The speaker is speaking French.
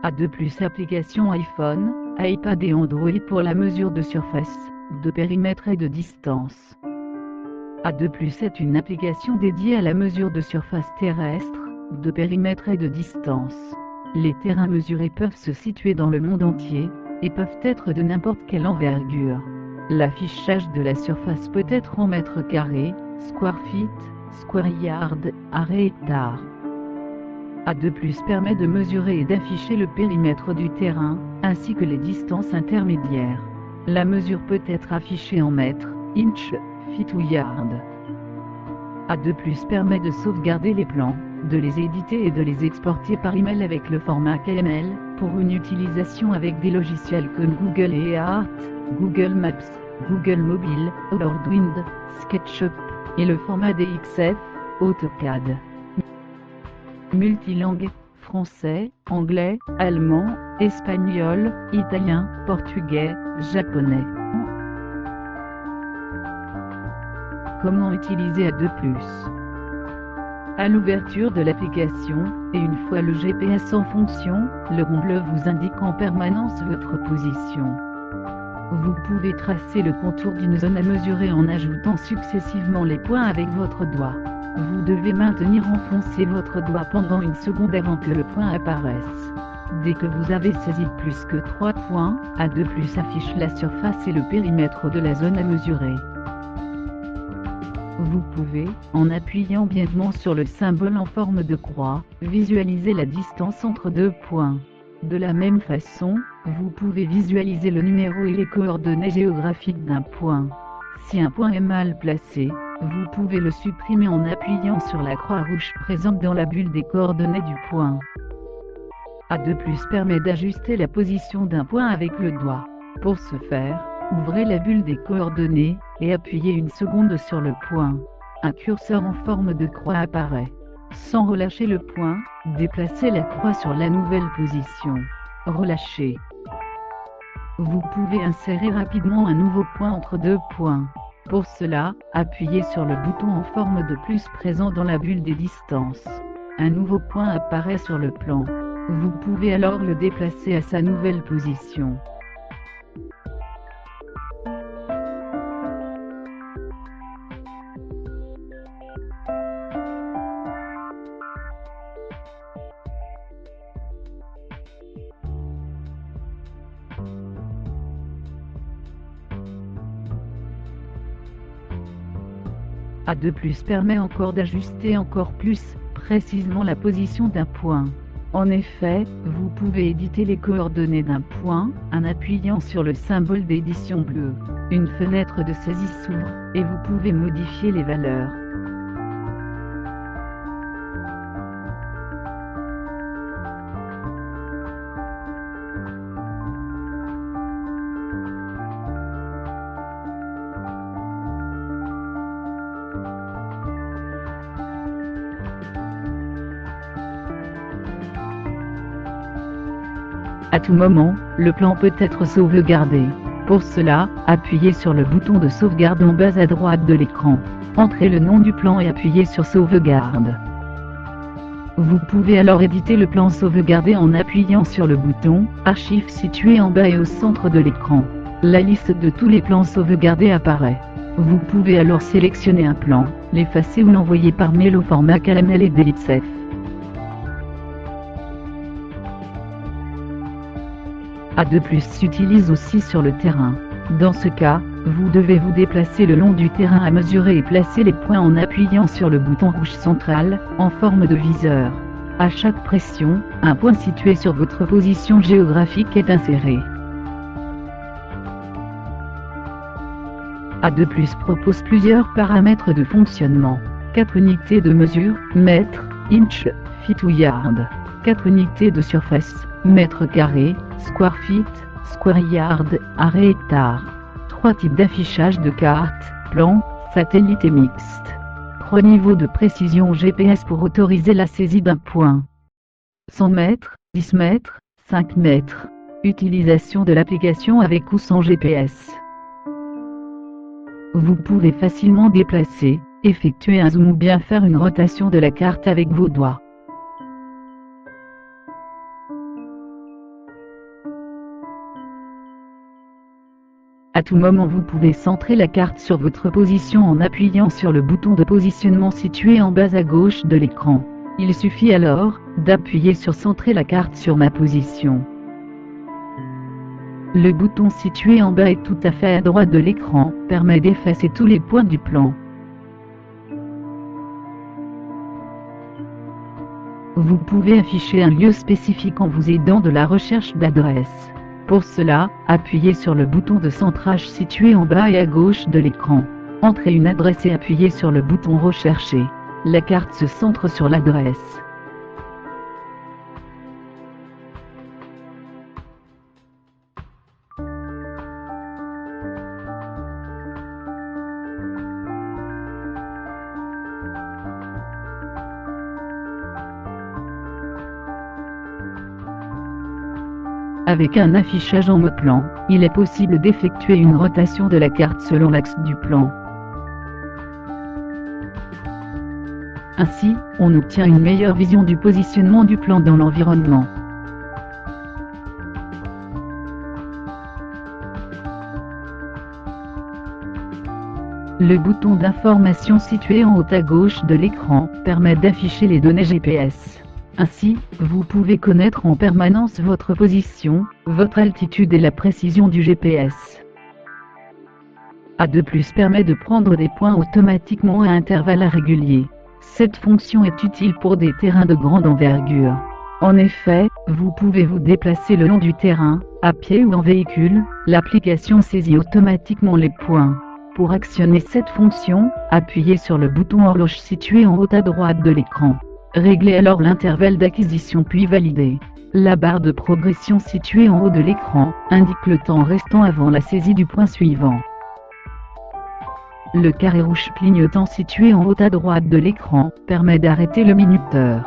A2+, application iPhone, iPad et Android pour la mesure de surface, de périmètre et de distance. A2+ est une application dédiée à la mesure de surface terrestre, de périmètre et de distance. Les terrains mesurés peuvent se situer dans le monde entier, et peuvent être de n'importe quelle envergure. L'affichage de la surface peut être en mètres carrés, square feet, square yard, arrêt hectare. A2+ permet de mesurer et d'afficher le périmètre du terrain, ainsi que les distances intermédiaires. La mesure peut être affichée en mètres, inch, feet ou yard. A2+ permet de sauvegarder les plans, de les éditer et de les exporter par email avec le format KML, pour une utilisation avec des logiciels comme Google Earth, Google Maps, Google Mobile, Whirlwind, SketchUp, et le format DXF, AutoCAD. Multilangue, français, anglais, allemand, espagnol, italien, portugais, japonais. Comment utiliser A2+. À l'ouverture de l'application, et une fois le GPS en fonction, le rond bleu vous indique en permanence votre position. Vous pouvez tracer le contour d'une zone à mesurer en ajoutant successivement les points avec votre doigt. Vous devez maintenir enfoncé votre doigt pendant une seconde avant que le point apparaisse. Dès que vous avez saisi plus que 3 points, A2+ affiche la surface et le périmètre de la zone à mesurer. Vous pouvez, en appuyant biennement sur le symbole en forme de croix, visualiser la distance entre deux points. De la même façon, vous pouvez visualiser le numéro et les coordonnées géographiques d'un point. Si un point est mal placé, vous pouvez le supprimer en appuyant sur la croix rouge présente dans la bulle des coordonnées du point. A2+ permet d'ajuster la position d'un point avec le doigt. Pour ce faire, ouvrez la bulle des coordonnées, et appuyez une seconde sur le point. Un curseur en forme de croix apparaît. Sans relâcher le point, déplacez la croix sur la nouvelle position. Relâchez. Vous pouvez insérer rapidement un nouveau point entre deux points. Pour cela, appuyez sur le bouton en forme de plus présent dans la bulle des distances. Un nouveau point apparaît sur le plan. Vous pouvez alors le déplacer à sa nouvelle position. A2+ permet encore d'ajuster encore plus précisément la position d'un point. En effet, vous pouvez éditer les coordonnées d'un point en appuyant sur le symbole d'édition bleu. Une fenêtre de saisie s'ouvre, et vous pouvez modifier les valeurs. À tout moment, le plan peut être sauvegardé. Pour cela, appuyez sur le bouton de sauvegarde en bas à droite de l'écran. Entrez le nom du plan et appuyez sur sauvegarde. Vous pouvez alors éditer le plan sauvegardé en appuyant sur le bouton Archives situé en bas et au centre de l'écran. La liste de tous les plans sauvegardés apparaît. Vous pouvez alors sélectionner un plan, l'effacer ou l'envoyer par mail au format KML et DXF. A2+ s'utilise aussi sur le terrain. Dans ce cas, vous devez vous déplacer le long du terrain à mesurer et placer les points en appuyant sur le bouton rouge central, en forme de viseur. À chaque pression, un point situé sur votre position géographique est inséré. A2+ propose plusieurs paramètres de fonctionnement. 4 unités de mesure, mètres, inch, feet ou yard. 4 unités de surface, mètres carrés, square feet, square yard, arrêt hectare. 3 types d'affichage de cartes, plan, satellite et mixte. 3 niveaux de précision GPS pour autoriser la saisie d'un point. 100 mètres, 10 mètres, 5 mètres. Utilisation de l'application avec ou sans GPS. Vous pouvez facilement déplacer, effectuer un zoom ou bien faire une rotation de la carte avec vos doigts. À tout moment vous pouvez centrer la carte sur votre position en appuyant sur le bouton de positionnement situé en bas à gauche de l'écran. Il suffit alors d'appuyer sur Centrer la carte sur ma position. Le bouton situé en bas et tout à fait à droite de l'écran permet d'effacer tous les points du plan. Vous pouvez afficher un lieu spécifique en vous aidant de la recherche d'adresse. Pour cela, appuyez sur le bouton de centrage situé en bas et à gauche de l'écran. Entrez une adresse et appuyez sur le bouton Rechercher. La carte se centre sur l'adresse. Avec un affichage en mode plan, il est possible d'effectuer une rotation de la carte selon l'axe du plan. Ainsi, on obtient une meilleure vision du positionnement du plan dans l'environnement. Le bouton d'information situé en haut à gauche de l'écran permet d'afficher les données GPS. Ainsi, vous pouvez connaître en permanence votre position, votre altitude et la précision du GPS. A2+ permet de prendre des points automatiquement à intervalles réguliers. Cette fonction est utile pour des terrains de grande envergure. En effet, vous pouvez vous déplacer le long du terrain, à pied ou en véhicule, l'application saisit automatiquement les points. Pour actionner cette fonction, appuyez sur le bouton horloge situé en haut à droite de l'écran. Réglez alors l'intervalle d'acquisition puis validez. La barre de progression située en haut de l'écran indique le temps restant avant la saisie du point suivant. Le carré rouge clignotant situé en haut à droite de l'écran permet d'arrêter le minuteur.